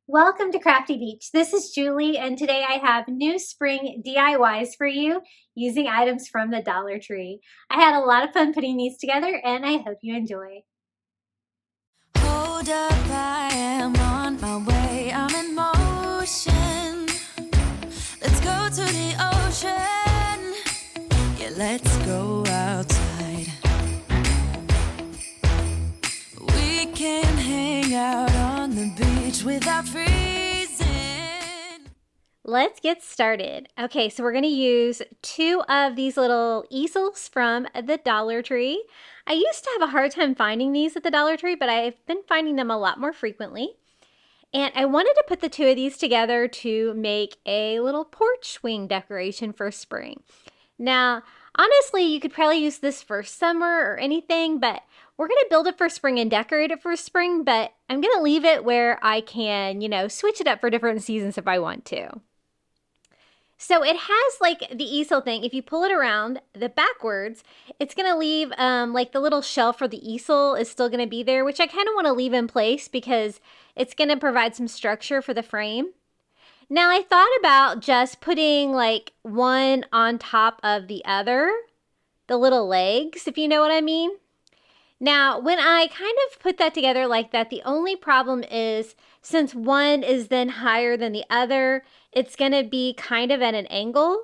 Welcome to Crafty Beach. This is Julie, and today I have new spring DIYs for you using items from the Dollar Tree. I had a lot of fun putting these together, and I hope you enjoy. Hold up, I am on my way, I'm in motion. Let's go to the ocean. Yeah, let's go outside. We can hang out on the beach without freezing. Let's get started. Okay, so we're going to use two of these little easels from the Dollar Tree. I used to have a hard time finding these at the Dollar Tree, but I've been finding them a lot more frequently. And I wanted to put the two of these together to make a little porch swing decoration for spring. Now, honestly, you could probably use this for summer or anything, but we're going to build it for spring and decorate it for spring, but I'm going to leave it where I can, switch it up for different seasons if I want to. So it has like the easel thing. If you pull it around the backwards, it's going to leave like the little shelf for the easel is still going to be there, which I kind of want to leave in place because it's going to provide some structure for the frame. Now I thought about just putting like one on top of the other, the little legs, if you know what I mean. Now, when I kind of put that together like that, the only problem is since one is then higher than the other, it's going to be kind of at an angle.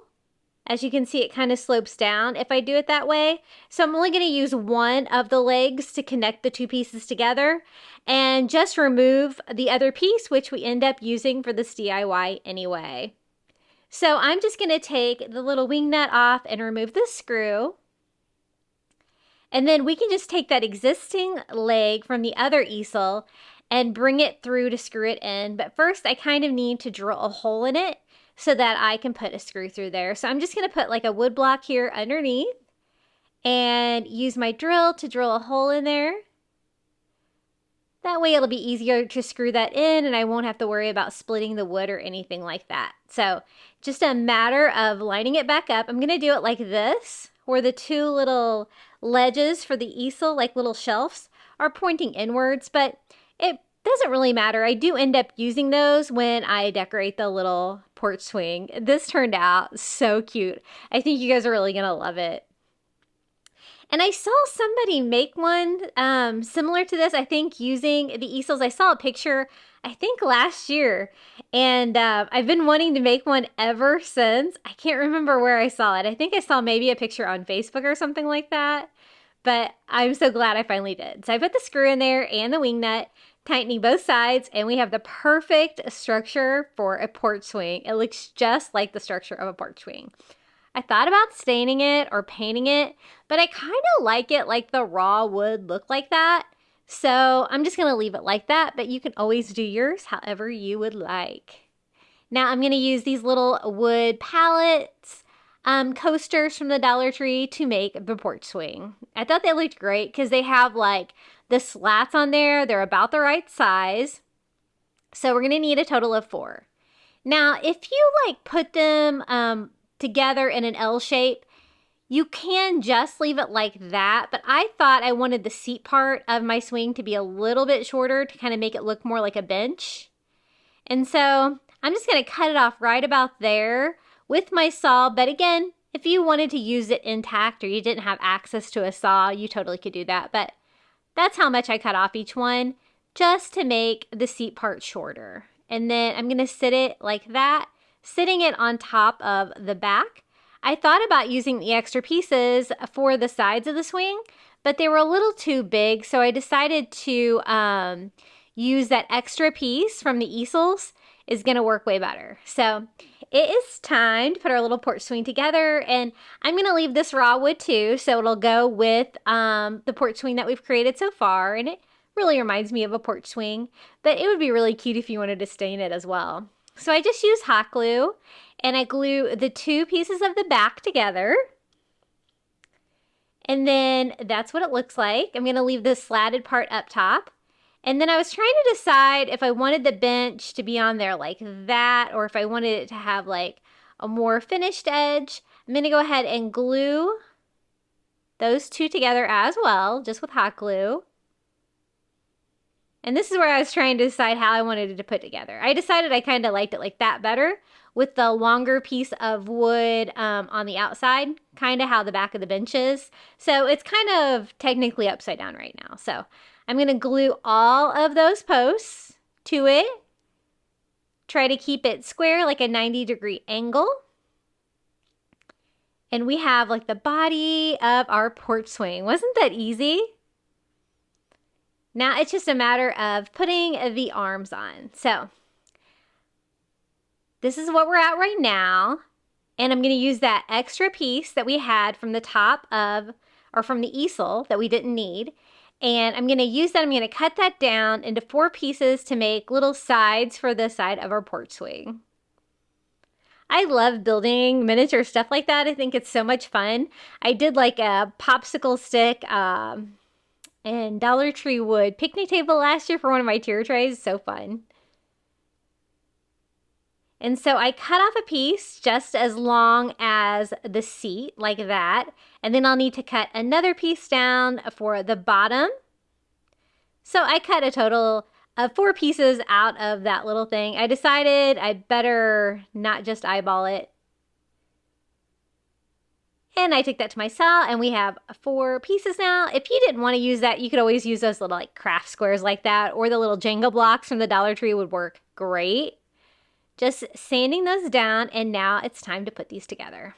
As you can see, it kind of slopes down if I do it that way. So I'm only going to use one of the legs to connect the two pieces together and just remove the other piece, which we end up using for this DIY anyway. So I'm just going to take the little wing nut off and remove the screw. And then we can just take that existing leg from the other easel and bring it through to screw it in. But first I kind of need to drill a hole in it so that I can put a screw through there. So I'm just going to put like a wood block here underneath and use my drill to drill a hole in there. That way it'll be easier to screw that in and I won't have to worry about splitting the wood or anything like that. So just a matter of lining it back up. I'm going to do it like this, where the two little ledges for the easel, like little shelves, are pointing inwards, but it doesn't really matter. I do end up using those when I decorate the little porch swing. This turned out so cute. I think you guys are really gonna love it. And I saw somebody make one similar to this, I think using the easels. I saw a picture, I think last year, and I've been wanting to make one ever since. I can't remember where I saw it. I think I saw maybe a picture on Facebook or something like that, but I'm so glad I finally did. So I put the screw in there and the wing nut, tightening both sides, and we have the perfect structure for a porch swing. It looks just like the structure of a porch swing. I thought about staining it or painting it, but I kind of like it like the raw wood look like that. So I'm just going to leave it like that, but you can always do yours however you would like. Now I'm going to use these little wood pallets, coasters from the Dollar Tree to make the porch swing. I thought they looked great because they have like the slats on there. They're about the right size. So we're going to need a total of 4. Now, if you like put them together in an L shape, you can just leave it like that, but I thought I wanted the seat part of my swing to be a little bit shorter to kind of make it look more like a bench. And so I'm just going to cut it off right about there with my saw. But again, if you wanted to use it intact or you didn't have access to a saw, you totally could do that. But that's how much I cut off each one, just to make the seat part shorter. And then I'm going to sit it like that, sitting it on top of the back. I thought about using the extra pieces for the sides of the swing, but they were a little too big, so I decided to use that extra piece from the easels. Is going to work way better. So it is time to put our little porch swing together, and I'm going to leave this raw wood too, so it'll go with the porch swing that we've created so far, and it really reminds me of a porch swing, but it would be really cute if you wanted to stain it as well. So I just use hot glue, and I glue the two pieces of the back together. And then that's what it looks like. I'm going to leave this slatted part up top. And then I was trying to decide if I wanted the bench to be on there like that, or if I wanted it to have like a more finished edge. I'm going to go ahead and glue those two together as well, just with hot glue. And this is where I was trying to decide how I wanted it to put together. I decided I kind of liked it like that better, with the longer piece of wood on the outside, kind of how the back of the bench is. So it's kind of technically upside down right now. So I'm going to glue all of those posts to it. Try to keep it square, like a 90-degree angle. And we have like the body of our porch swing. Wasn't that easy? Now it's just a matter of putting the arms on. So this is what we're at right now. And I'm going to use that extra piece that we had from the top of, or from the easel that we didn't need. And I'm going to use that. I'm going to cut that down into 4 pieces to make little sides for the side of our porch swing. I love building miniature stuff like that. I think it's so much fun. I did like a popsicle stick and Dollar Tree wood picnic table last year for one of my tier trays. So fun. And so I cut off a piece just as long as the seat, like that. And then I'll need to cut another piece down for the bottom. So I cut a total of 4 pieces out of that little thing. I decided I better not just eyeball it. And I took that to my saw, and we have 4 pieces now. If you didn't want to use that, you could always use those little like craft squares like that, or the little Jenga blocks from the Dollar Tree would work great. Just sanding those down, and now it's time to put these together.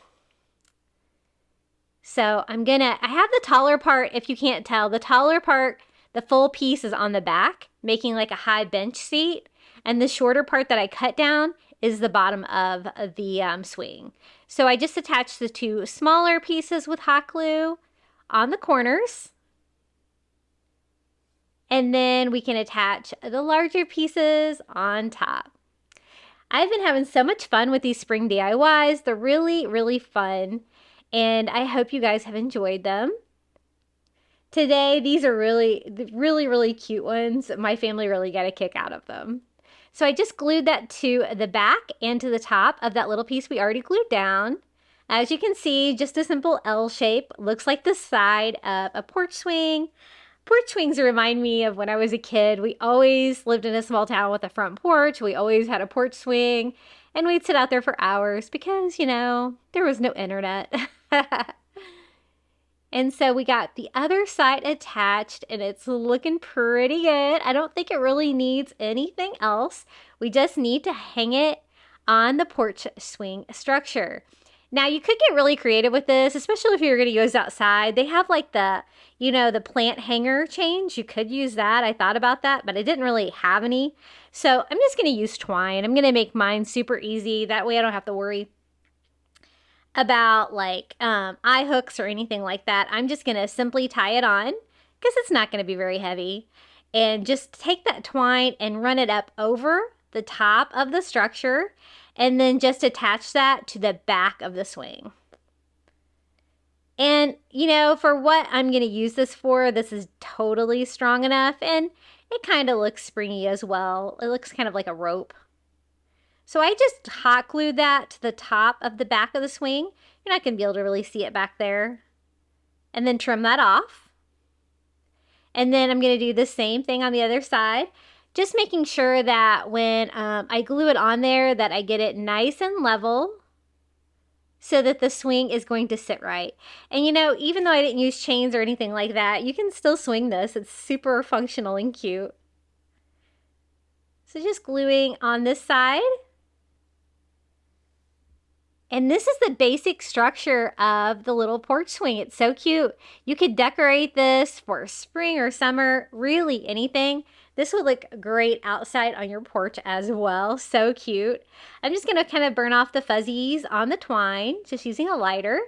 So I have the taller part, if you can't tell, the taller part, the full piece is on the back, making like a high bench seat. And the shorter part that I cut down is the bottom of the swing. So I just attached the 2 smaller pieces with hot glue on the corners. And then we can attach the larger pieces on top. I've been having so much fun with these spring DIYs. They're really, really fun. And I hope you guys have enjoyed them. Today, these are really, really, really cute ones. My family really got a kick out of them. So I just glued that to the back and to the top of that little piece we already glued down. As you can see, just a simple L shape. Looks like the side of a porch swing. Porch swings remind me of when I was a kid. We always lived in a small town with a front porch. We always had a porch swing, and we'd sit out there for hours because, you know, there was no internet. And so we got the other side attached, and it's looking pretty good. I don't think it really needs anything else. We just need to hang it on the porch swing structure. Now you could get really creative with this, especially if you're going to use outside. They have like the, you know, the plant hanger chains. You could use that. I thought about that, but I didn't really have any. So I'm just going to use twine. I'm going to make mine super easy. That way I don't have to worry about like eye hooks or anything like that. I'm just going to simply tie it on because it's not going to be very heavy. And just take that twine and run it up over the top of the structure, and then just attach that to the back of the swing. And, you know, for what I'm going to use this for, this is totally strong enough, and it kind of looks springy as well. It looks kind of like a rope. So I just hot glued that to the top of the back of the swing. You're not going to be able to really see it back there. And then trim that off. And then I'm going to do the same thing on the other side. Just making sure that when I glue it on there that I get it nice and level so that the swing is going to sit right. And you know, even though I didn't use chains or anything like that, you can still swing this. It's super functional and cute. So just gluing on this side. And this is the basic structure of the little porch swing. It's so cute. You could decorate this for spring or summer, really anything. This would look great outside on your porch as well. So cute. I'm just going to kind of burn off the fuzzies on the twine, just using a lighter.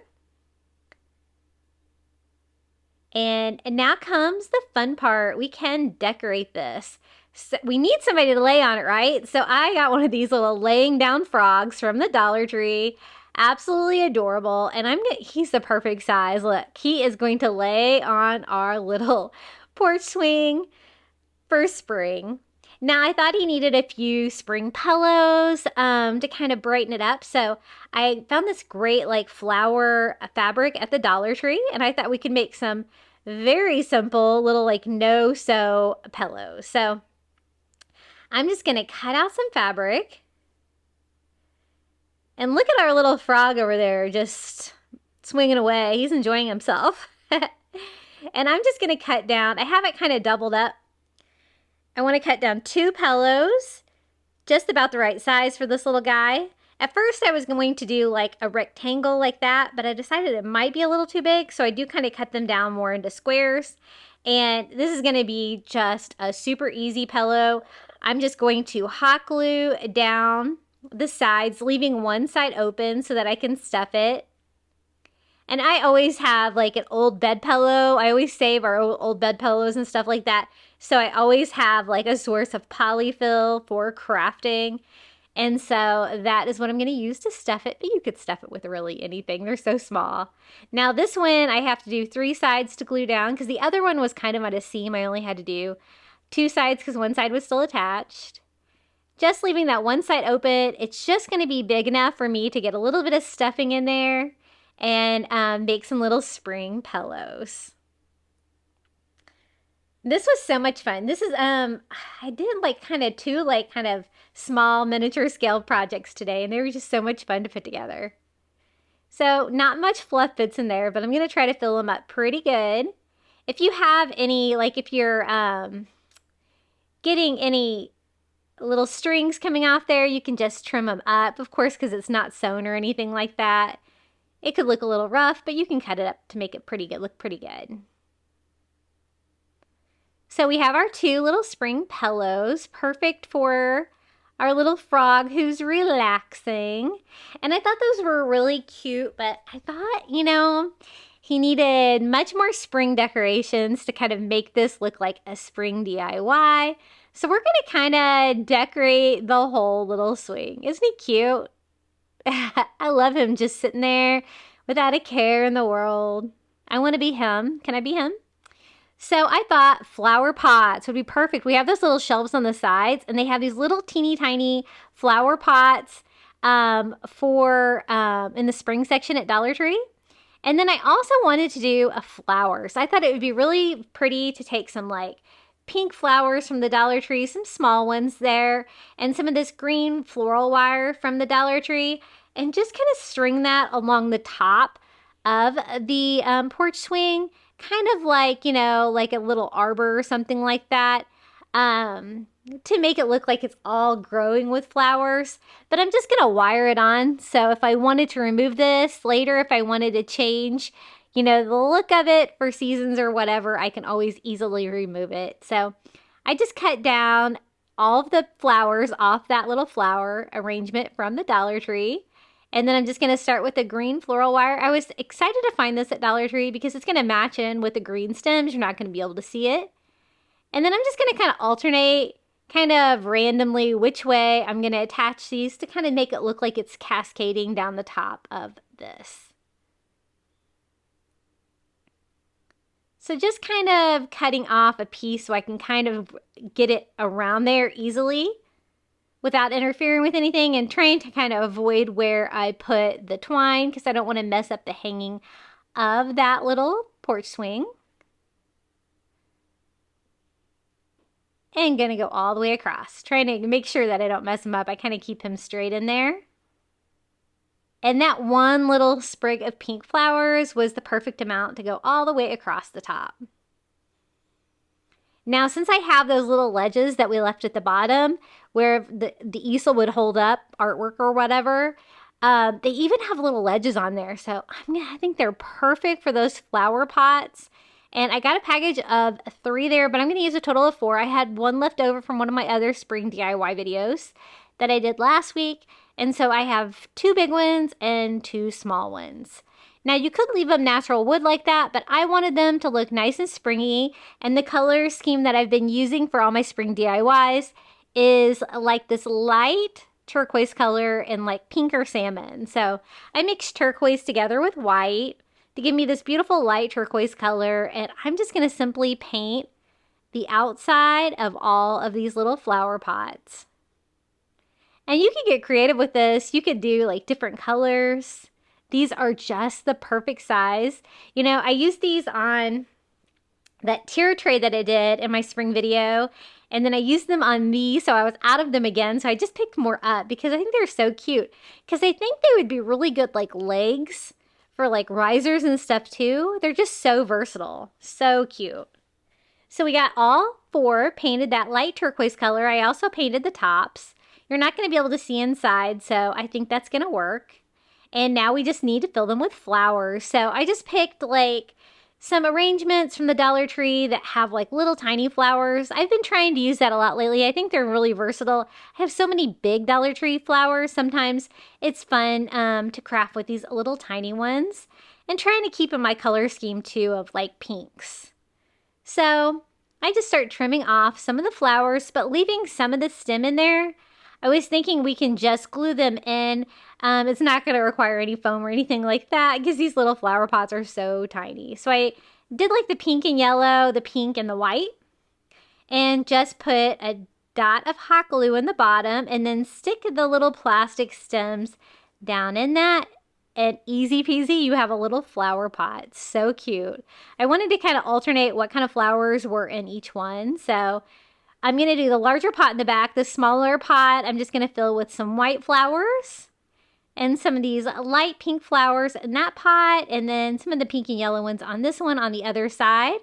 And now comes the fun part. We can decorate this. So we need somebody to lay on it, right? So I got one of these little laying down frogs from the Dollar Tree. Absolutely adorable. And he's the perfect size. Look, he is going to lay on our little porch swing for spring. Now I thought he needed a few spring pillows to kind of brighten it up. So I found this great like flower fabric at the Dollar Tree, and I thought we could make some very simple little like no-sew pillow. So I'm just gonna cut out some fabric. And look at our little frog over there just swinging away. He's enjoying himself. And I'm just gonna cut down, I have it kind of doubled up. I wanna cut down 2 pillows, just about the right size for this little guy. At first I was going to do like a rectangle like that, but I decided it might be a little too big, so I do kind of cut them down more into squares. And this is gonna be just a super easy pillow. I'm just going to hot glue down the sides, leaving one side open so that I can stuff it. And I always have like an old bed pillow. I always save our old bed pillows and stuff like that. So I always have like a source of polyfill for crafting. And so that is what I'm going to use to stuff it. But you could stuff it with really anything. They're so small. Now this one I have to do 3 sides to glue down because the other one was kind of at a seam. I only had to do 2 sides because one side was still attached. Just leaving that one side open. It's just going to be big enough for me to get a little bit of stuffing in there and make some little spring pillows. This was so much fun. This is, I did like kind of 2 like kind of small miniature scale projects today, and they were just so much fun to put together. So not much fluff bits in there, but I'm going to try to fill them up pretty good. If you have any, like if you're getting any little strings coming off there, you can just trim them up, of course, because it's not sewn or anything like that. It could look a little rough, but you can cut it up to make it pretty good, look pretty good. So we have our 2 little spring pillows, perfect for our little frog who's relaxing. And I thought those were really cute, but I thought, you know, he needed much more spring decorations to kind of make this look like a spring DIY. So we're going to kind of decorate the whole little swing. Isn't he cute? I love him just sitting there without a care in the world. I want to be him. Can I be him? So I thought flower pots would be perfect. We have those little shelves on the sides, and they have these little teeny tiny flower pots for in the spring section at Dollar Tree. And then I also wanted to do a flower. So I thought it would be really pretty to take some like pink flowers from the Dollar Tree, some small ones there, and some of this green floral wire from the Dollar Tree, and just kind of string that along the top of the porch swing, kind of like, you know, like a little arbor or something like that, to make it look like it's all growing with flowers. But I'm just gonna wire it on, so if I wanted to remove this later, if I wanted to change, you know, the look of it for seasons or whatever, I can always easily remove it. So I just cut down all of the flowers off that little flower arrangement from the Dollar Tree. And then I'm just going to start with the green floral wire. I was excited to find this at Dollar Tree because it's going to match in with the green stems. You're not going to be able to see it. And then I'm just going to kind of alternate kind of randomly which way I'm going to attach these to kind of make it look like it's cascading down the top of this. So just kind of cutting off a piece so I can kind of get it around there easily without interfering with anything, and trying to kind of avoid where I put the twine because I don't want to mess up the hanging of that little porch swing. And gonna go all the way across, trying to make sure that I don't mess him up. I kind of keep him straight in there. And that one little sprig of pink flowers was the perfect amount to go all the way across the top. Now, since I have those little ledges that we left at the bottom where the easel would hold up artwork or whatever, they even have little ledges on there. So I think they're perfect for those flower pots. And I got a package of 3 there, but I'm going to use a total of 4. I had 1 left over from one of my other spring DIY videos that I did last week. And so I have 2 big ones and 2 small ones. Now you could leave them natural wood like that, but I wanted them to look nice and springy. And the color scheme that I've been using for all my spring DIYs is like this light turquoise color and like pink or salmon. So I mixed turquoise together with white to give me this beautiful light turquoise color. And I'm just going to simply paint the outside of all of these little flower pots. And you can get creative with this. You could do like different colors. These are just the perfect size. You know, I used these on that tier tray that I did in my spring video, and then I used them on me, so I was out of them again, so I just picked more up because I think they're so cute. Because I think they would be really good like legs for like risers and stuff too. They're just so versatile. So cute. So we got all 4 painted that light turquoise color. I also painted the tops. You're not going to be able to see inside, so I think that's going to work. And now we just need to fill them with flowers. So I just picked like some arrangements from the Dollar Tree that have like little tiny flowers. I've been trying to use that a lot lately. I think they're really versatile. I have so many big Dollar Tree flowers. Sometimes it's fun to craft with these little tiny ones. And trying to keep in my color scheme too of like pinks. So I just start trimming off some of the flowers, but leaving some of the stem in there. I was thinking we can just glue them in. It's not going to require any foam or anything like that because these little flower pots are so tiny. So I did like the pink and yellow, the pink and the white, and just put a dot of hot glue in the bottom and then stick the little plastic stems down in that. And easy peasy, you have a little flower pot. So cute. I wanted to kind of alternate what kind of flowers were in each one. So I'm going to do the larger pot in the back. The smaller pot, I'm just going to fill with some white flowers and some of these light pink flowers in that pot. And then some of the pink and yellow ones on this one on the other side.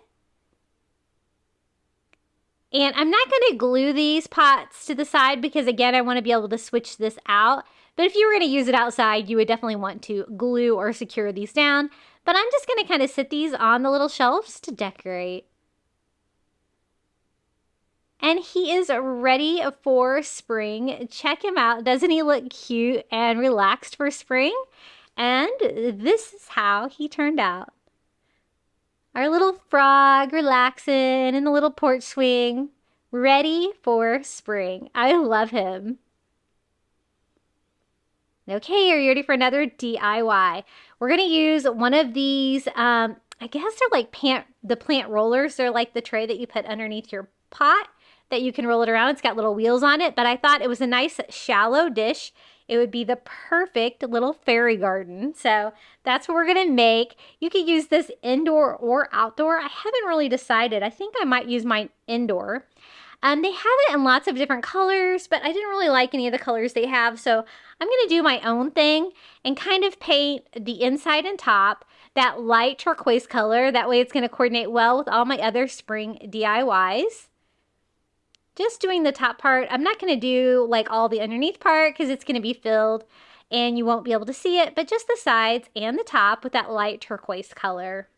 And I'm not going to glue these pots to the side because, again, I want to be able to switch this out. But if you were going to use it outside, you would definitely want to glue or secure these down. But I'm just going to kind of sit these on the little shelves to decorate. And he is ready for spring. Check him out. Doesn't he look cute and relaxed for spring? And this is how he turned out. Our little frog relaxing in the little porch swing, ready for spring. I love him. Okay, are you ready for another DIY? We're going to use one of these, I guess they're like the plant rollers. They're like the tray that you put underneath your pot that you can roll it around. It's got little wheels on it, but I thought it was a nice shallow dish. It would be the perfect little fairy garden. So that's what we're going to make. You could use this indoor or outdoor. I haven't really decided. I think I might use mine indoor. They have it in lots of different colors, but I didn't really like any of the colors they have. So I'm going to do my own thing and kind of paint the inside and top that light turquoise color. That way it's going to coordinate well with all my other spring DIYs. Just doing the top part. I'm not going to do like all the underneath part because it's going to be filled and you won't be able to see it, but just the sides and the top with that light turquoise color.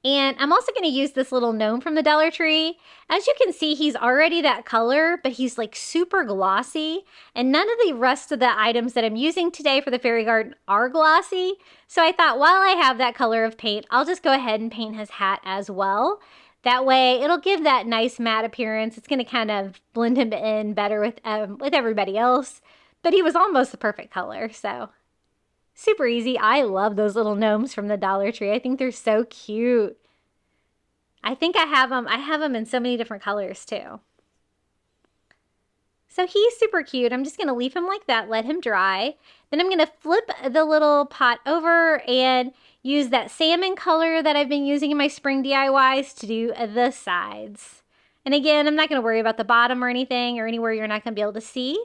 And I'm also going to use this little gnome from the Dollar Tree. As you can see, he's already that color, but he's like super glossy. And none of the rest of the items that I'm using today for the fairy garden are glossy. So I thought while I have that color of paint, I'll just go ahead and paint his hat as well. That way it'll give that nice matte appearance. It's going to kind of blend him in better with everybody else. But he was almost the perfect color, so super easy. I love those little gnomes from the Dollar Tree. I think they're so cute. I think I have them. I have them in so many different colors too. So he's super cute. I'm just going to leave him like that, let him dry. Then I'm going to flip the little pot over and use that salmon color that I've been using in my spring DIYs to do the sides. And again, I'm not going to worry about the bottom or anything or anywhere you're not going to be able to see.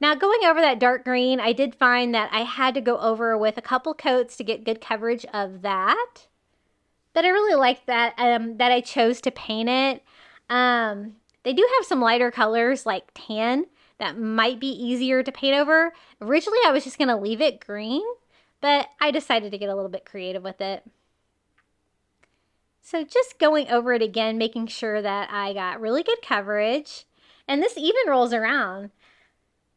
Now going over that dark green, I did find that I had to go over with a couple coats to get good coverage of that. But I really like that, that I chose to paint it. They do have some lighter colors like tan that might be easier to paint over. Originally, I was just going to leave it green, but I decided to get a little bit creative with it. So just going over it again, making sure that I got really good coverage. And this even rolls around.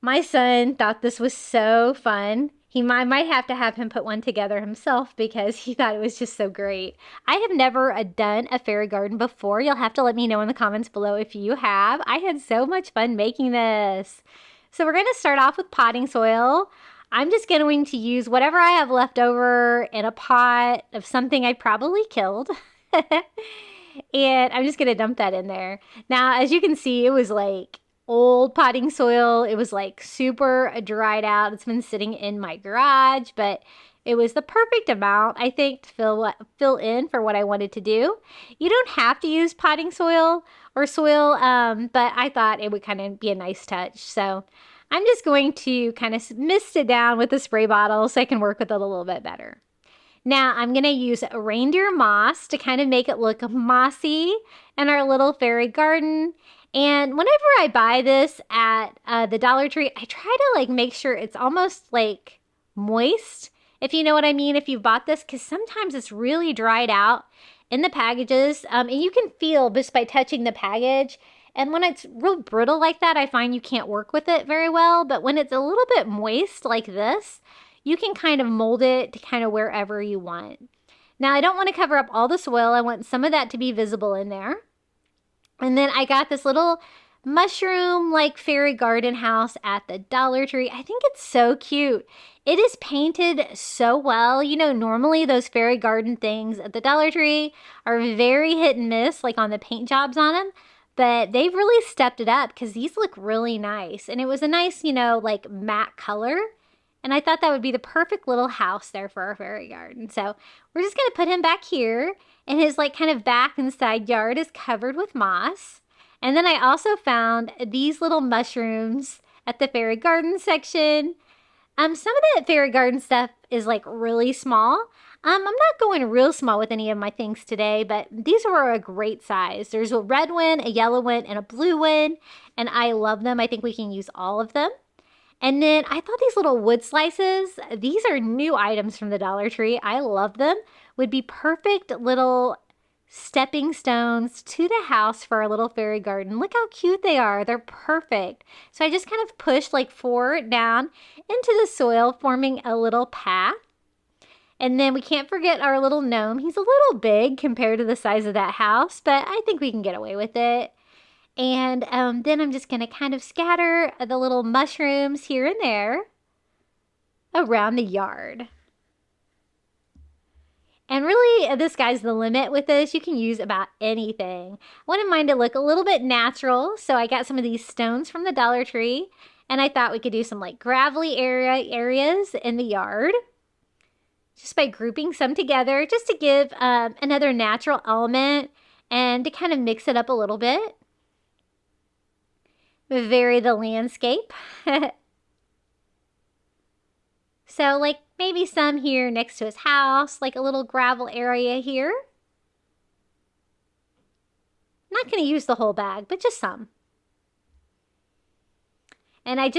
My son thought this was so fun. I might have to have him put one together himself because he thought it was just so great. I have never done a fairy garden before. You'll have to let me know in the comments below if you have. I had so much fun making this. So we're going to start off with potting soil. I'm just going to use whatever I have left over in a pot of something I probably killed. And I'm just going to dump that in there. Now, as you can see, it was like old potting soil. It was like super dried out. It's been sitting in my garage, but It was the perfect amount, I think, to fill in for what I wanted to do. You don't have to use potting soil or soil, but I thought it would kind of be a nice touch. So I'm just going to kind of mist it down with the spray bottle so I can work with it a little bit better. Now I'm going to use reindeer moss to kind of make it look mossy in our little fairy garden. And whenever I buy this at the Dollar Tree, I try to like make sure it's almost like moist, if you know what I mean, if you've bought this, because sometimes it's really dried out in the packages, and you can feel just by touching the package. And when it's real brittle like that, I find you can't work with it very well. But when it's a little bit moist like this, you can kind of mold it to kind of wherever you want. Now, I don't want to cover up all the soil. I want some of that to be visible in there. And then I got this little mushroom like fairy garden house at the Dollar Tree. I think it's so cute. It is painted so well. You know, normally those fairy garden things at the Dollar Tree are very hit and miss, like on the paint jobs on them. But they've really stepped it up because these look really nice. And it was a nice, you know, like matte color. And I thought that would be the perfect little house there for our fairy garden. So we're just going to put him back here. And his like kind of back and side yard is covered with moss. And then I also found these little mushrooms at the fairy garden section. Some of the fairy garden stuff is like really small. I'm not going real small with any of my things today, but these were a great size. There's a red one, a yellow one, and a blue one. And I love them. I think we can use all of them. And then I thought these little wood slices, these are new items from the Dollar Tree. I love them. Would be perfect little stepping stones to the house for our little fairy garden. Look how cute they are. They're perfect. So I just kind of pushed like 4 down into the soil, forming a little path. And then we can't forget our little gnome. He's a little big compared to the size of that house, but I think we can get away with it. And then I'm just going to kind of scatter the little mushrooms here and there around the yard. And really, the sky's the limit with this. You can use about anything. I wanted mine to look a little bit natural, so I got some of these stones from the Dollar Tree. And I thought we could do some like gravelly areas in the yard, just by grouping some together, just to give another natural element and to kind of mix it up a little bit. Vary the landscape. So like maybe some here next to his house, like a little gravel area here. Not going to use the whole bag, but just some. And I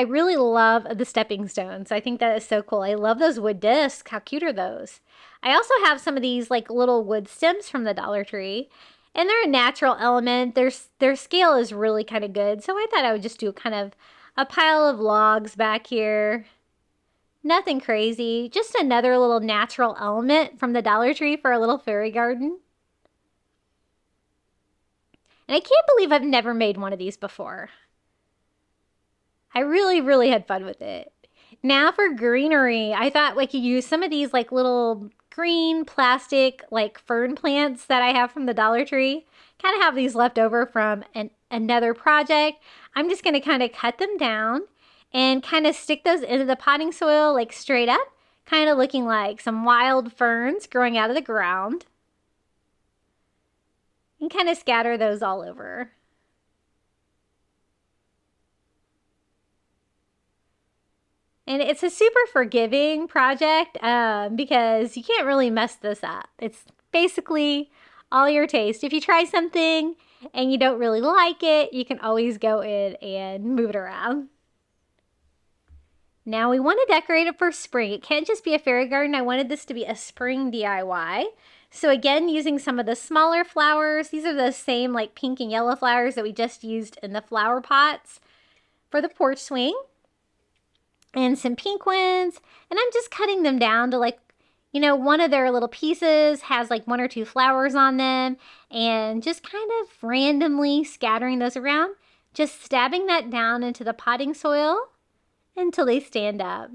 really love the stepping stones. I think that is so cool. I love those wood discs. How cute are those? I also have some of these like little wood stems from the Dollar Tree. And they're a natural element. Their scale is really kind of good. So I thought I would just do kind of a pile of logs back here. Nothing crazy. Just another little natural element from the Dollar Tree for a little fairy garden. And I can't believe I've never made one of these before. I really, really had fun with it. Now for greenery, I thought we could use some of these like little green plastic like fern plants that I have from the Dollar Tree. Kind of have these left over from another project. I'm just going to kind of cut them down and kind of stick those into the potting soil like straight up, kind of looking like some wild ferns growing out of the ground. And kind of scatter those all over. And it's a super forgiving project because you can't really mess this up. It's basically all your taste. If you try something and you don't really like it, you can always go in and move it around. Now we want to decorate it for spring. It can't just be a fairy garden. I wanted this to be a spring DIY. So again, using some of the smaller flowers. These are the same like pink and yellow flowers that we just used in the flower pots for the porch swing. And some pink ones, and I'm just cutting them down to like, you know, one of their little pieces has like 1 or 2 flowers on them, and just kind of randomly scattering those around, just stabbing that down into the potting soil until they stand up.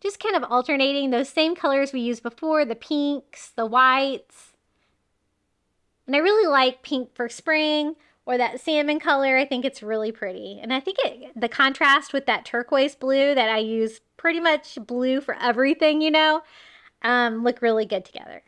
Just kind of alternating those same colors we used before, the pinks, the whites. And I really like pink for spring, or that salmon color. I think it's really pretty. And I think the contrast with that turquoise blue that I use pretty much blue for everything, you know, look really good together.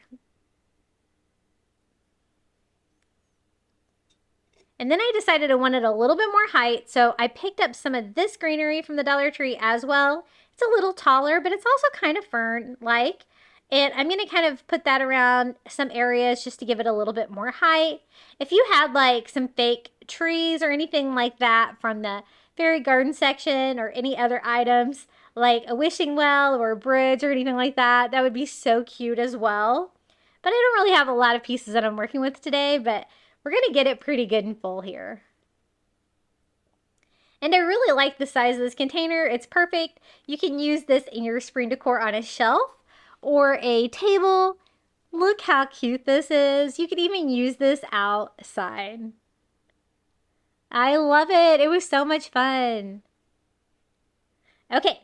And then I decided I wanted a little bit more height, so I picked up some of this greenery from the Dollar Tree as well. It's a little taller, but it's also kind of fern-like. And I'm going to kind of put that around some areas just to give it a little bit more height. If you had like some fake trees or anything like that from the fairy garden section or any other items like a wishing well or a bridge or anything like that, that would be so cute as well. But I don't really have a lot of pieces that I'm working with today, but we're going to get it pretty good and full here. And I really like the size of this container. It's perfect. You can use this in your spring decor on a shelf or a table. Look how cute this is. You could even use this outside. I love it. It was so much fun. Okay,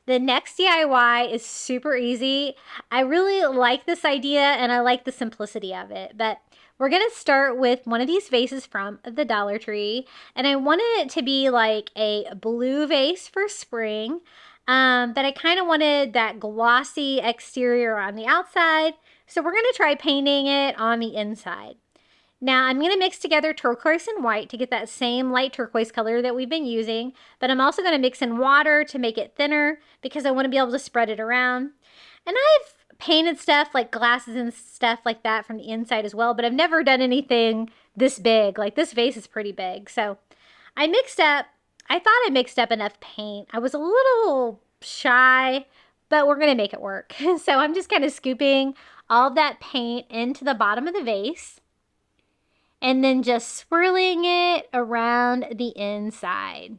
the next DIY is super easy. I really like this idea and I like the simplicity of it, but we're going to start with one of these vases from the Dollar Tree, and I wanted it to be like a blue vase for spring, but I kind of wanted that glossy exterior on the outside, so we're going to try painting it on the inside. Now I'm going to mix together turquoise and white to get that same light turquoise color that we've been using, but I'm also going to mix in water to make it thinner because I want to be able to spread it around. And I've painted stuff like glasses and stuff like that from the inside as well, but I've never done anything this big. Like this vase is pretty big. So I thought I mixed up enough paint. I was a little shy, but we're going to make it work. So I'm just kind of scooping all of that paint into the bottom of the vase and then just swirling it around the inside.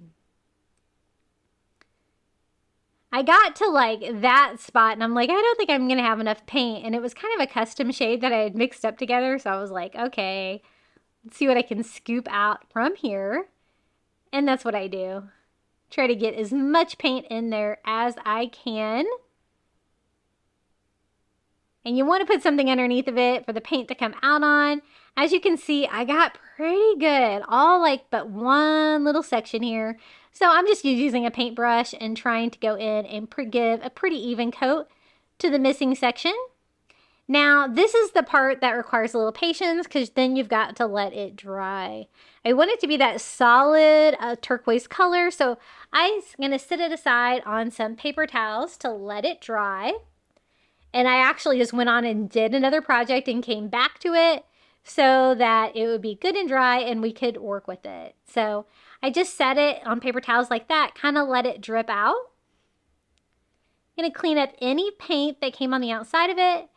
I got to like that spot and I'm like, I don't think I'm going to have enough paint. And it was kind of a custom shade that I had mixed up together. So I was like, okay, let's see what I can scoop out from here. And that's what I do. Try to get as much paint in there as I can. And you want to put something underneath of it for the paint to come out on. As you can see, I got pretty good, all like but one little section here. So I'm just using a paintbrush and trying to go in and give a pretty even coat to the missing section. Now, this is the part that requires a little patience because then you've got to let it dry. I want it to be that solid turquoise color, so I'm going to sit it aside on some paper towels to let it dry. And I actually just went on and did another project and came back to it so that it would be good and dry and we could work with it. So I just set it on paper towels like that, kind of let it drip out. I'm going to clean up any paint that came on the outside of it,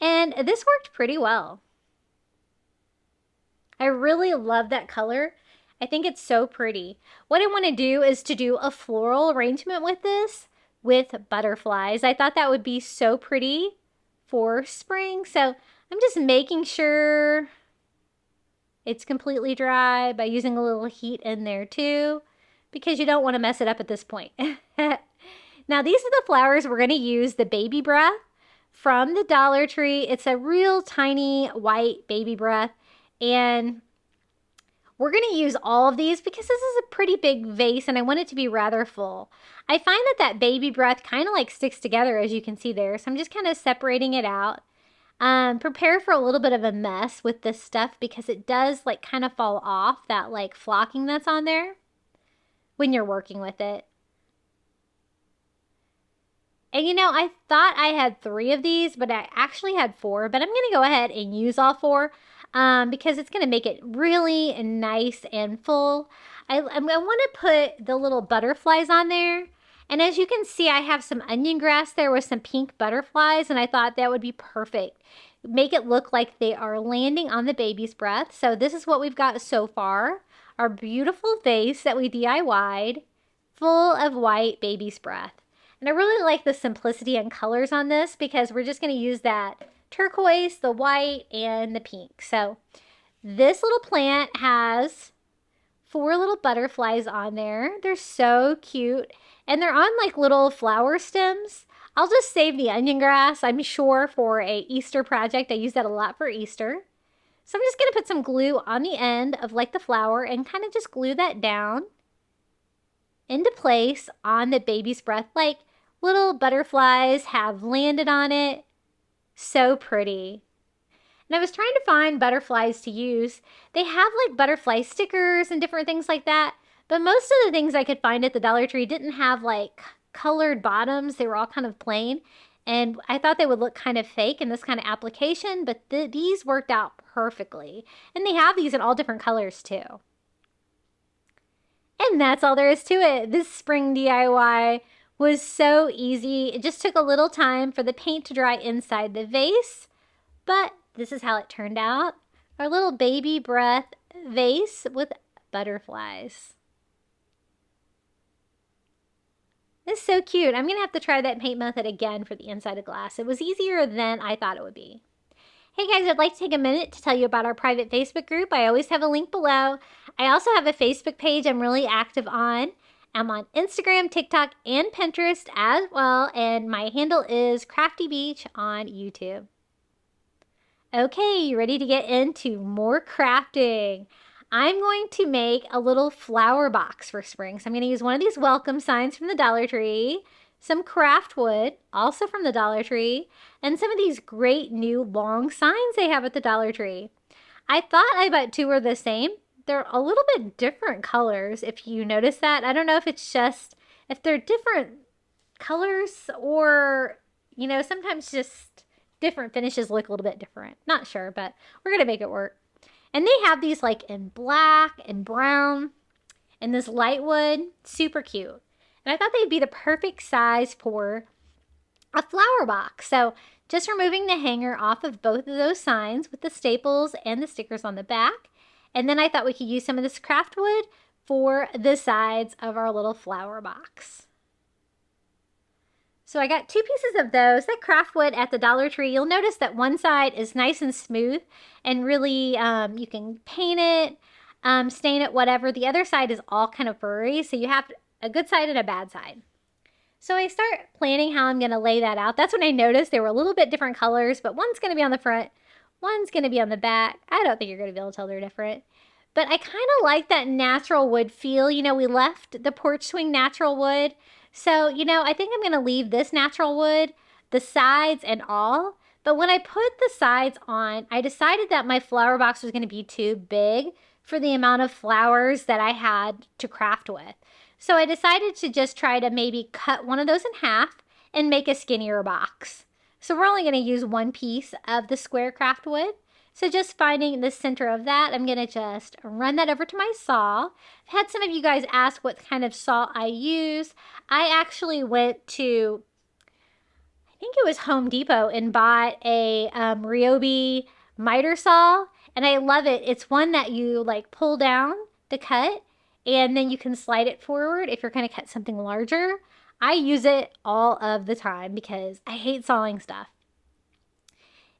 and this worked pretty well. I really love that color. I think it's so pretty. What I want to do is to do a floral arrangement with this with butterflies. I thought that would be so pretty for spring, so I'm just making sure it's completely dry by using a little heat in there too, because you don't want to mess it up at this point. Now these are the flowers we're going to use, the baby breath from the Dollar Tree. It's a real tiny white baby breath, and we're going to use all of these because this is a pretty big vase and I want it to be rather full. I find that baby breath kind of like sticks together, as you can see there, so I'm just kind of separating it out. Prepare for a little bit of a mess with this stuff because it does like kind of fall off, that like flocking that's on there when you're working with it. And you know, I thought I had 3 of these, but I actually had 4, but I'm going to go ahead and use all 4 because it's going to make it really nice and full. I want to put the little butterflies on there. And as you can see, I have some onion grass there with some pink butterflies, and I thought that would be perfect. Make it look like they are landing on the baby's breath. So this is what we've got so far. Our beautiful vase that we DIY'd, full of white baby's breath. And I really like the simplicity and colors on this because we're just going to use that turquoise, the white, and the pink. So this little plant has 4 little butterflies on there. They're so cute. And they're on like little flower stems. I'll just save the onion grass, I'm sure, for a Easter project. I use that a lot for Easter. So I'm just going to put some glue on the end of like the flower and kind of just glue that down into place on the baby's breath. Like little butterflies have landed on it. So pretty. And I was trying to find butterflies to use. They have like butterfly stickers and different things like that. But most of the things I could find at the Dollar Tree didn't have like colored bottoms. They were all kind of plain. And I thought they would look kind of fake in this kind of application, but these worked out perfectly. And they have these in all different colors too. And that's all there is to it. This spring DIY was so easy. It just took a little time for the paint to dry inside the vase, but this is how it turned out. Our little baby breath vase with butterflies. It's so cute. I'm going to have to try that paint method again for the inside of glass. It was easier than I thought it would be. Hey guys, I'd like to take a minute to tell you about our private Facebook group. I always have a link below. I also have a Facebook page I'm really active on. I'm on Instagram, TikTok, and Pinterest as well. And my handle is Crafty Beach on YouTube. Okay, you ready to get into more crafting? I'm going to make a little flower box for spring. So I'm going to use one of these welcome signs from the Dollar Tree, some craft wood, also from the Dollar Tree, and some of these great new long signs they have at the Dollar Tree. I thought I bet two were the same. They're a little bit different colors, if you notice that. I don't know if it's just, if they're different colors or, you know, sometimes just different finishes look a little bit different. Not sure, but we're going to make it work. And they have these like in black and brown and this light wood. Super cute. And I thought they'd be the perfect size for a flower box. So just removing the hanger off of both of those signs with the staples and the stickers on the back. And then I thought we could use some of this craft wood for the sides of our little flower box. So I got two pieces of those. That craft wood at the Dollar Tree, you'll notice that one side is nice and smooth and really you can paint it, stain it, whatever. The other side is all kind of furry, so you have a good side and a bad side. So I start planning how I'm going to lay that out. That's when I noticed they were a little bit different colors, but one's going to be on the front, one's going to be on the back. I don't think you're going to be able to tell they're different. But I kind of like that natural wood feel. You know, we left the porch swing natural wood. So, you know, I think I'm going to leave this natural wood, the sides and all. But when I put the sides on, I decided that my flower box was going to be too big for the amount of flowers that I had to craft with. So I decided to just try to maybe cut one of those in half and make a skinnier box. So we're only going to use one piece of the square craft wood. So just finding the center of that, I'm going to just run that over to my saw. I've had some of you guys ask what kind of saw I use. I actually went to, I think it was Home Depot, and bought a Ryobi miter saw. And I love it. It's one that you like pull down to cut, and then you can slide it forward if you're going to cut something larger. I use it all of the time because I hate sawing stuff.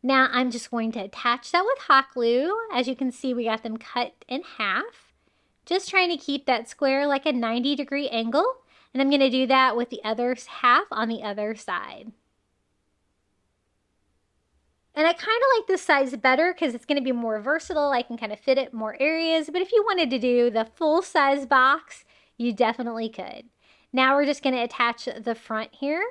Now I'm just going to attach that with hot glue. As you can see, we got them cut in half. Just trying to keep that square like a 90-degree angle. And I'm going to do that with the other half on the other side. And I kind of like this size better because it's going to be more versatile. I can kind of fit it in more areas. But if you wanted to do the full size box, you definitely could. Now we're just going to attach the front here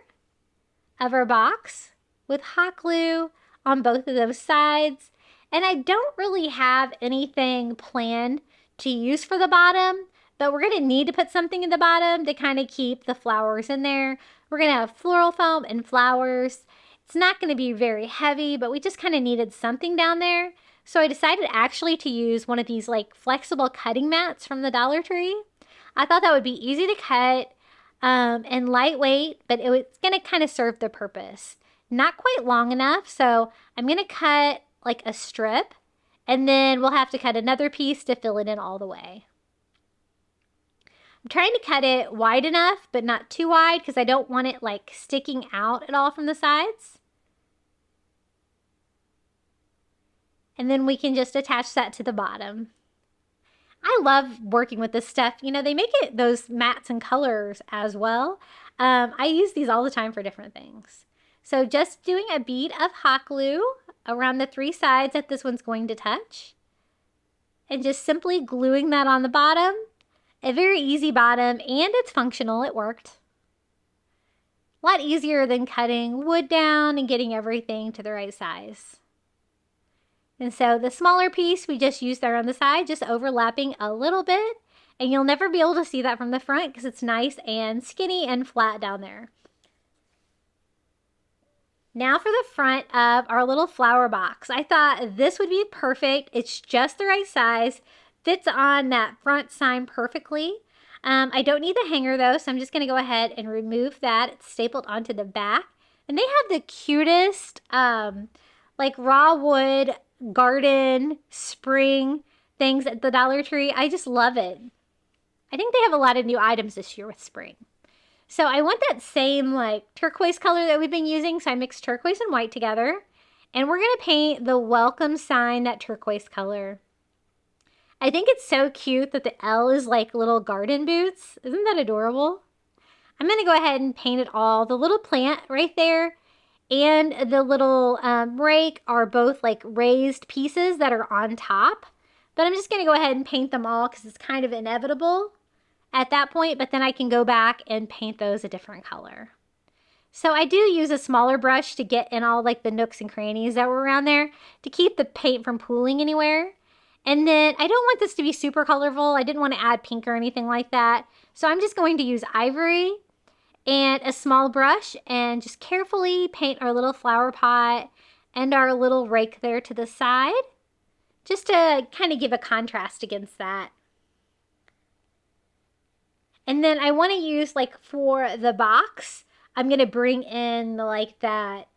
of our box with hot glue on both of those sides. And I don't really have anything planned to use for the bottom, but we're going to need to put something in the bottom to kind of keep the flowers in there. We're going to have floral foam and flowers. It's not going to be very heavy, but we just kind of needed something down there. So I decided actually to use one of these like flexible cutting mats from the Dollar Tree. I thought that would be easy to cut and lightweight, but it was going to kind of serve the purpose. Not quite long enough, so I'm going to cut like a strip, and then we'll have to cut another piece to fill it in all the way. I'm trying to cut it wide enough, but not too wide because I don't want it like sticking out at all from the sides. And then we can just attach that to the bottom. I love working with this stuff. You know, they make it those mats and colors as well. I use these all the time for different things. So just doing a bead of hot glue around the 3 sides that this one's going to touch. And just simply gluing that on the bottom. A very easy bottom, and it's functional. It worked. A lot easier than cutting wood down and getting everything to the right size. And so the smaller piece we just used there on the side, just overlapping a little bit. And you'll never be able to see that from the front because it's nice and skinny and flat down there. Now for the front of our little flower box. I thought this would be perfect. It's just the right size. Fits on that front sign perfectly. I don't need the hanger though, so I'm just going to go ahead and remove that. It's stapled onto the back. And they have the cutest like raw wood garden spring things at the Dollar Tree. I just love it. I think they have a lot of new items this year with spring. So I want that same like turquoise color that we've been using. So I mixed turquoise and white together. And we're going to paint the welcome sign that turquoise color. I think it's so cute that the L is like little garden boots. Isn't that adorable? I'm going to go ahead and paint it all. The little plant right there and the little rake are both like raised pieces that are on top. But I'm just going to go ahead and paint them all because it's kind of inevitable at that point. But then I can go back and paint those a different color. So I do use a smaller brush to get in all like the nooks and crannies that were around there to keep the paint from pooling anywhere. And then I don't want this to be super colorful. I didn't want to add pink or anything like that. So I'm just going to use ivory and a small brush and just carefully paint our little flower pot and our little rake there to the side, just to kind of give a contrast against that. And then I want to use like for the box, I'm going to bring in like that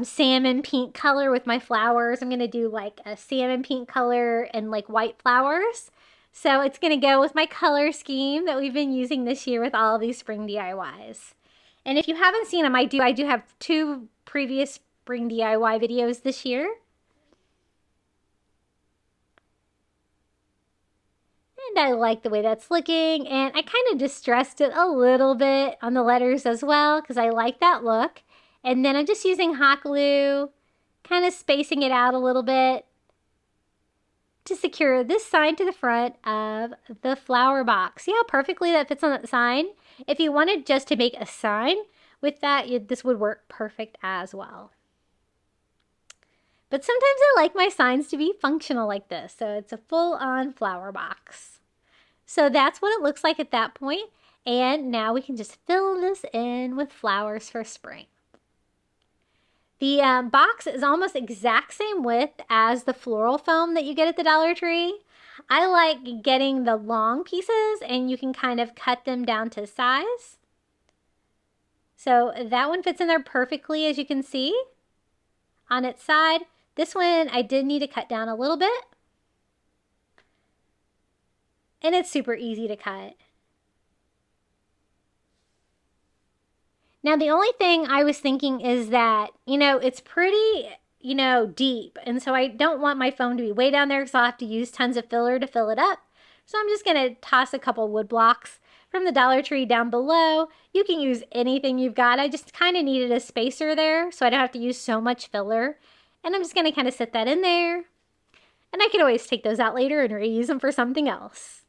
salmon pink color with my flowers. I'm going to do like a salmon pink color and like white flowers. So it's going to go with my color scheme that we've been using this year with all of these spring DIYs. And if you haven't seen them, I do have 2 previous spring DIY videos this year. And I like the way that's looking. And I kind of distressed it a little bit on the letters as well because I like that look. And then I'm just using hot glue, kind of spacing it out a little bit to secure this sign to the front of the flower box. See how perfectly that fits on that sign? If you wanted just to make a sign with that, this would work perfect as well. But sometimes I like my signs to be functional like this. So it's a full-on flower box. So that's what it looks like at that point. And now we can just fill this in with flowers for spring. The box is almost exact same width as the floral foam that you get at the Dollar Tree. I like getting the long pieces and you can kind of cut them down to size. So that one fits in there perfectly, as you can see on its side. This one I did need to cut down a little bit. And it's super easy to cut. Now, the only thing I was thinking is that, it's pretty, deep. And so I don't want my foam to be way down there because I'll have to use tons of filler to fill it up. So I'm just going to toss a couple wood blocks from the Dollar Tree down below. You can use anything you've got. I just kind of needed a spacer there so I don't have to use so much filler. And I'm just going to kind of set that in there. And I can always take those out later and reuse them for something else.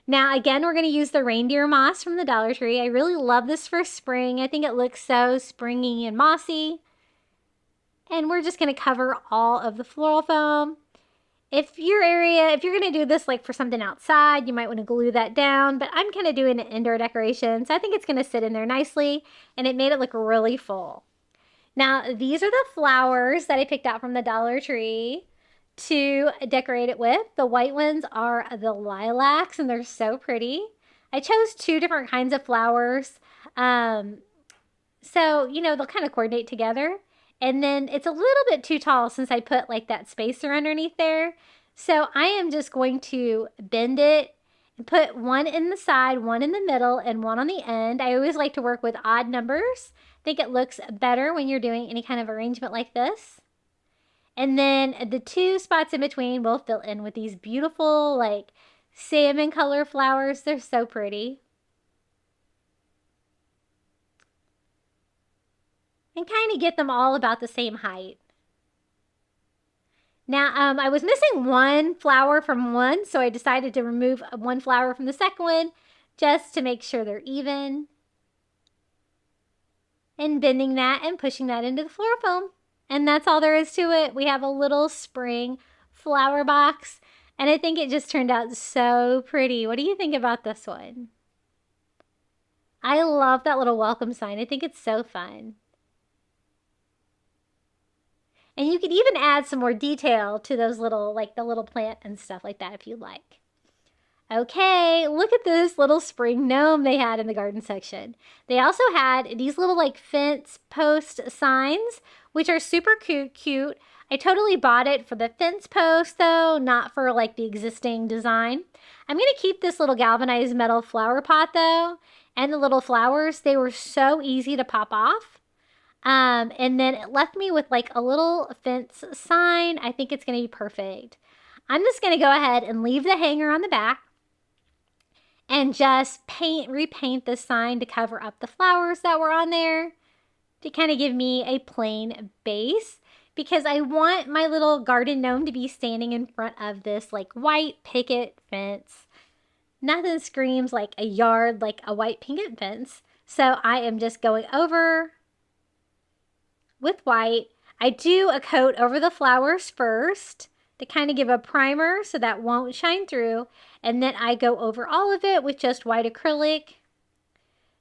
Now, again, we're going to use the reindeer moss from the Dollar Tree. I really love this for spring. I think it looks so springy and mossy. And we're just going to cover all of the floral foam. If you're going to do this like for something outside, you might want to glue that down. But I'm kind of doing an indoor decoration, so I think it's going to sit in there nicely. And it made it look really full. Now, these are the flowers that I picked out from the Dollar Tree to decorate it with. The white ones are the lilacs and they're so pretty. I chose 2 different kinds of flowers. So, they'll kind of coordinate together. And then it's a little bit too tall since I put like that spacer underneath there. So I am just going to bend it and put one in the side, one in the middle, and one on the end. I always like to work with odd numbers. I think it looks better when you're doing any kind of arrangement like this. And then the 2 spots in between will fill in with these beautiful, like, salmon color flowers. They're so pretty. And kind of get them all about the same height. Now, I was missing one flower from one, so I decided to remove one flower from the second one just to make sure they're even. And bending that and pushing that into the floral foam. And that's all there is to it. We have a little spring flower box, and I think it just turned out so pretty. What do you think about this one? I love that little welcome sign. I think it's so fun. And you could even add some more detail to those little, like the little plant and stuff like that if you'd like. Okay, look at this little spring gnome they had in the garden section. They also had these little like fence post signs, which are super cute. I totally bought it for the fence post though, not for like the existing design. I'm gonna keep this little galvanized metal flower pot though, and the little flowers. They were so easy to pop off. And then it left me with like a little fence sign. I think it's gonna be perfect. I'm just gonna go ahead and leave the hanger on the back and just repaint the sign to cover up the flowers that were on there to kind of give me a plain base, because I want my little garden gnome to be standing in front of this like white picket fence. Nothing screams like a yard like a white picket fence. So I am just going over with white. I do a coat over the flowers first to kind of give a primer so that won't shine through. And then I go over all of it with just white acrylic.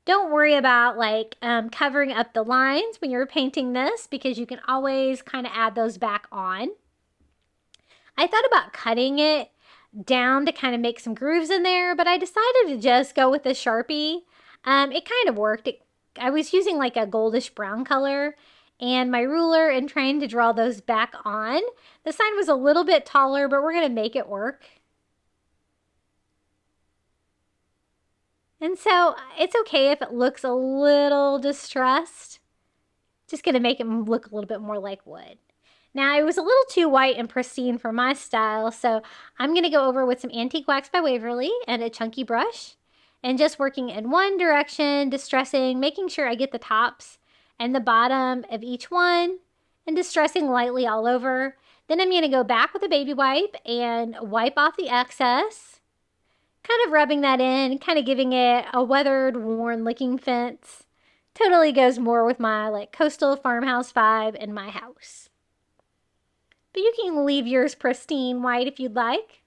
Don't worry about like covering up the lines when you're painting this, because you can always kind of add those back on. I thought about cutting it down to kind of make some grooves in there, but I decided to just go with the Sharpie. It kind of worked. I was using like a goldish brown color and my ruler and trying to draw those back on. The sign was a little bit taller, but we're going to make it work. And so it's okay if it looks a little distressed. Just going to make it look a little bit more like wood. Now, it was a little too white and pristine for my style, so I'm going to go over with some Antique Wax by Waverly and a chunky brush, and just working in one direction, distressing, making sure I get the tops and the bottom of each one, and distressing lightly all over. Then I'm going to go back with a baby wipe and wipe off the excess, kind of rubbing that in, kind of giving it a weathered, worn looking fence. Totally goes more with my like coastal farmhouse vibe in my house. But you can leave yours pristine white if you'd like.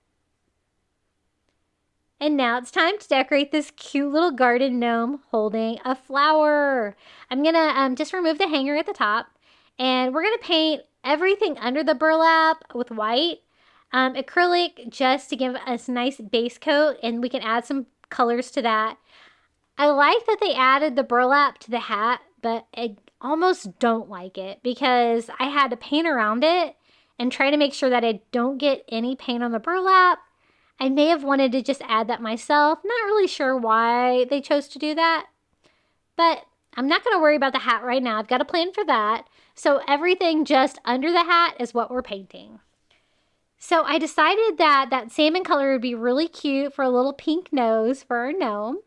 And now it's time to decorate this cute little garden gnome holding a flower. I'm going to just remove the hanger at the top, and we're going to paint everything under the burlap with white. Acrylic just to give us a nice base coat, and we can add some colors to that. I like that they added the burlap to the hat, but I almost don't like it because I had to paint around it and try to make sure that I don't get any paint on the burlap. I may have wanted to just add that myself. Not really sure why they chose to do that, but I'm not going to worry about the hat right now. I've got a plan for that. So everything just under the hat is what we're painting. So I decided that that salmon color would be really cute for a little pink nose for our gnome.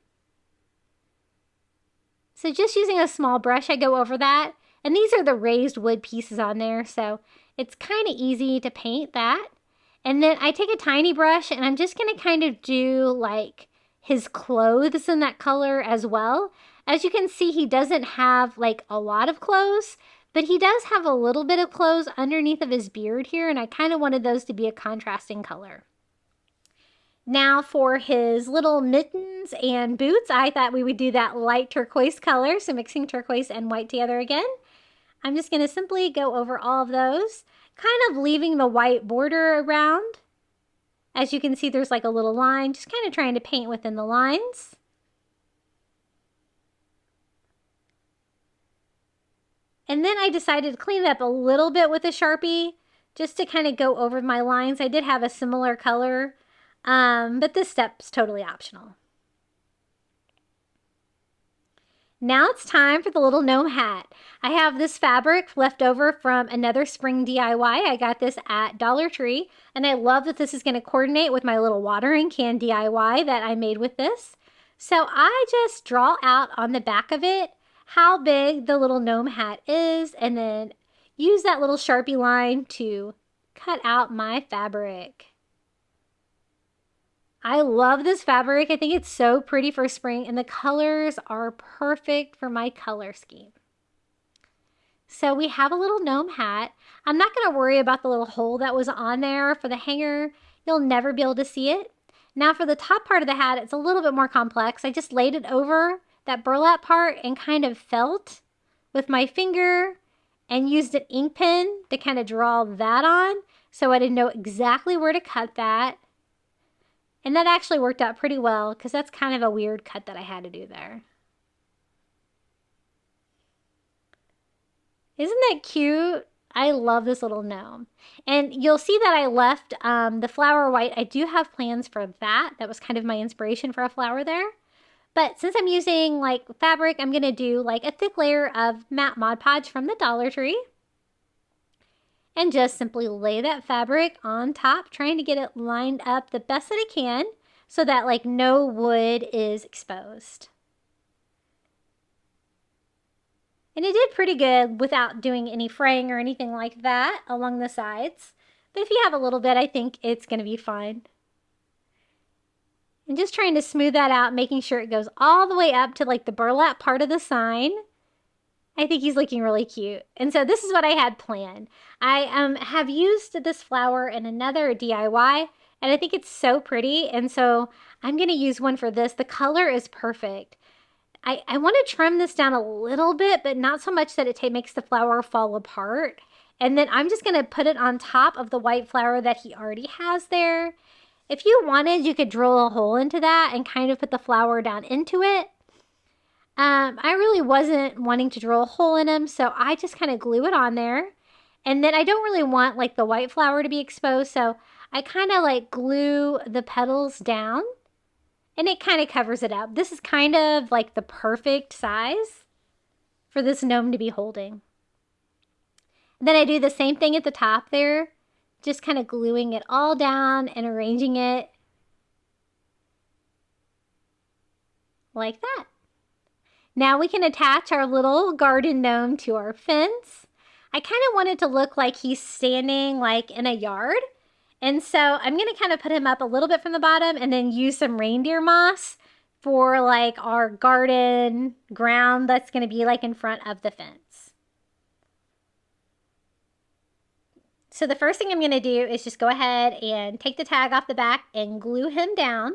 So just using a small brush, I go over that. And these are the raised wood pieces on there, so it's kind of easy to paint that. And then I take a tiny brush and I'm just going to kind of do like his clothes in that color as well. As you can see, he doesn't have like a lot of clothes, but he does have a little bit of clothes underneath of his beard here, and I kind of wanted those to be a contrasting color. Now for his little mittens and boots, I thought we would do that light turquoise color, so mixing turquoise and white together again. I'm just going to simply go over all of those, kind of leaving the white border around. As you can see, there's like a little line, just kind of trying to paint within the lines. And then I decided to clean it up a little bit with a Sharpie, just to kind of go over my lines. I did have a similar color, but this step's totally optional. Now it's time for the little gnome hat. I have this fabric left over from another spring DIY. I got this at Dollar Tree, and I love that this is going to coordinate with my little watering can DIY that I made with this. So I just draw out on the back of it how big the little gnome hat is, and then use that little Sharpie line to cut out my fabric. I love this fabric. I think it's so pretty for spring, and the colors are perfect for my color scheme. So we have a little gnome hat. I'm not going to worry about the little hole that was on there for the hanger. You'll never be able to see it. Now for the top part of the hat, it's a little bit more complex. I just laid it over that burlap part and kind of felt with my finger and used an ink pen to kind of draw that on so I didn't know exactly where to cut that. And that actually worked out pretty well because that's kind of a weird cut that I had to do there. Isn't that cute? I love this little gnome. And you'll see that I left the flower white. I do have plans for that. That was kind of my inspiration for a flower there. But since I'm using like fabric, I'm going to do like a thick layer of matte Mod Podge from the Dollar Tree. And just simply lay that fabric on top, trying to get it lined up the best that I can so that like no wood is exposed. And it did pretty good without doing any fraying or anything like that along the sides. But if you have a little bit, I think it's going to be fine. And just trying to smooth that out, making sure it goes all the way up to like the burlap part of the sign. I think he's looking really cute. And so this is what I had planned. I have used this flower in another DIY, and I think it's so pretty. And so I'm going to use one for this. The color is perfect. I want to trim this down a little bit, but not so much that it makes the flower fall apart. And then I'm just going to put it on top of the white flower that he already has there. If you wanted, you could drill a hole into that and kind of put the flower down into it. I really wasn't wanting to drill a hole in him, so I just kind of glue it on there. And then I don't really want like the white flower to be exposed, so I kind of like glue the petals down. And it kind of covers it up. This is kind of like the perfect size for this gnome to be holding. And then I do the same thing at the top there, just kind of gluing it all down and arranging it like that. Now we can attach our little garden gnome to our fence. I kind of want it to look like he's standing like in a yard. And so I'm going to kind of put him up a little bit from the bottom and then use some reindeer moss for like our garden ground that's going to be like in front of the fence. So the first thing I'm going to do is just go ahead and take the tag off the back and glue him down.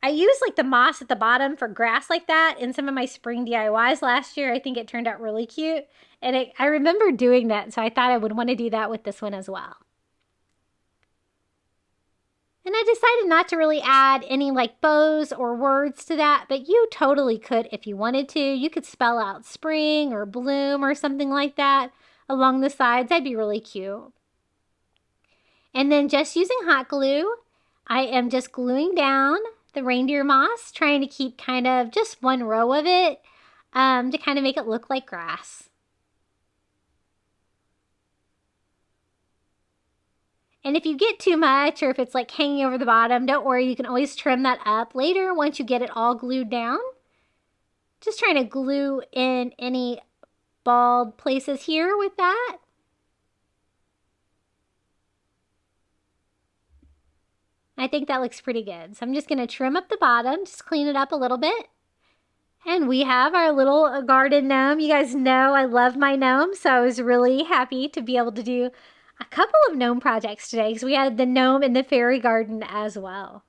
I used like the moss at the bottom for grass like that in some of my spring DIYs last year. I think it turned out really cute. And I remember doing that, so I thought I would want to do that with this one as well. And I decided not to really add any like bows or words to that, but you totally could if you wanted to. You could spell out spring or bloom or something like that along the sides. That'd be really cute. And then just using hot glue, I am just gluing down the reindeer moss, trying to keep kind of just one row of it to kind of make it look like grass. And if you get too much or if it's like hanging over the bottom, don't worry, you can always trim that up later once you get it all glued down. Just trying to glue in any bald places here with that. I think that looks pretty good. So I'm just going to trim up the bottom, just clean it up a little bit. And we have our little garden gnome. You guys know I love my gnomes, so I was really happy to be able to do a couple of gnome projects today because we had the gnome in the fairy garden as well.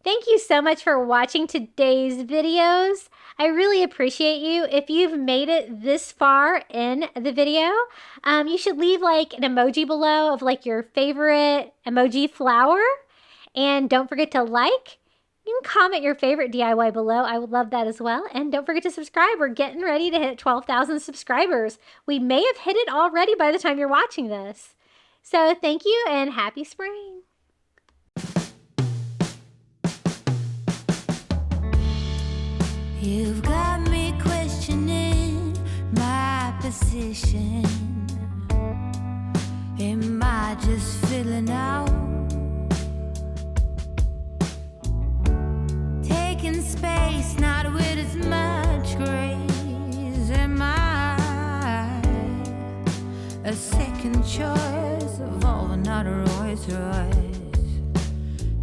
Thank you so much for watching today's videos. I really appreciate you. If you've made it this far in the video, you should leave like an emoji below of like your favorite emoji flower. And don't forget to like. You can comment your favorite DIY below. I would love that as well. And don't forget to subscribe. We're getting ready to hit 12,000 subscribers. We may have hit it already by the time you're watching this. So thank you and happy spring. You've got me questioning my position. Am I just filling out? Taking space, not with as much grace. Am I? a second choice of all the not Rolls Royce.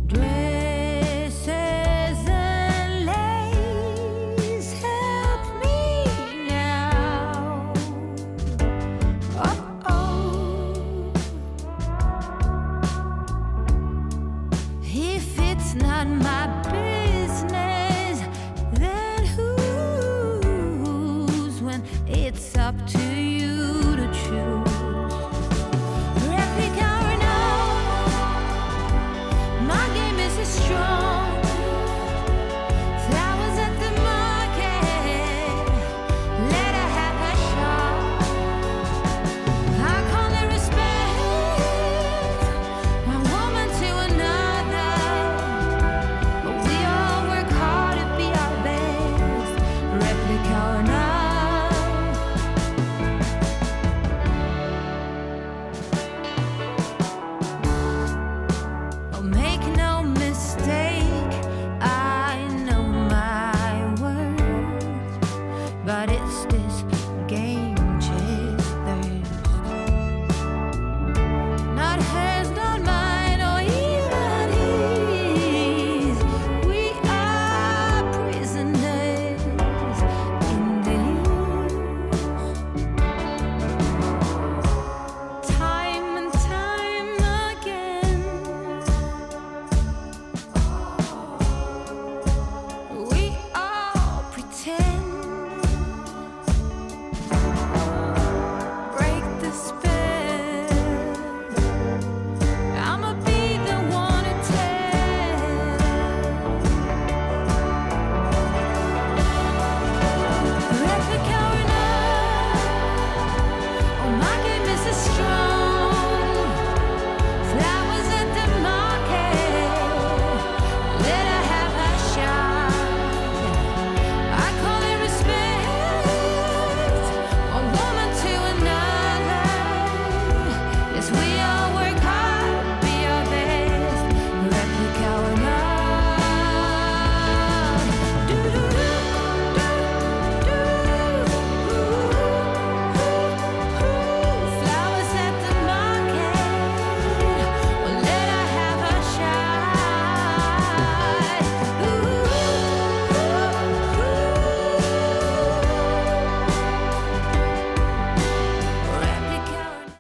Dresses and lace help me now. Oh, if it's not my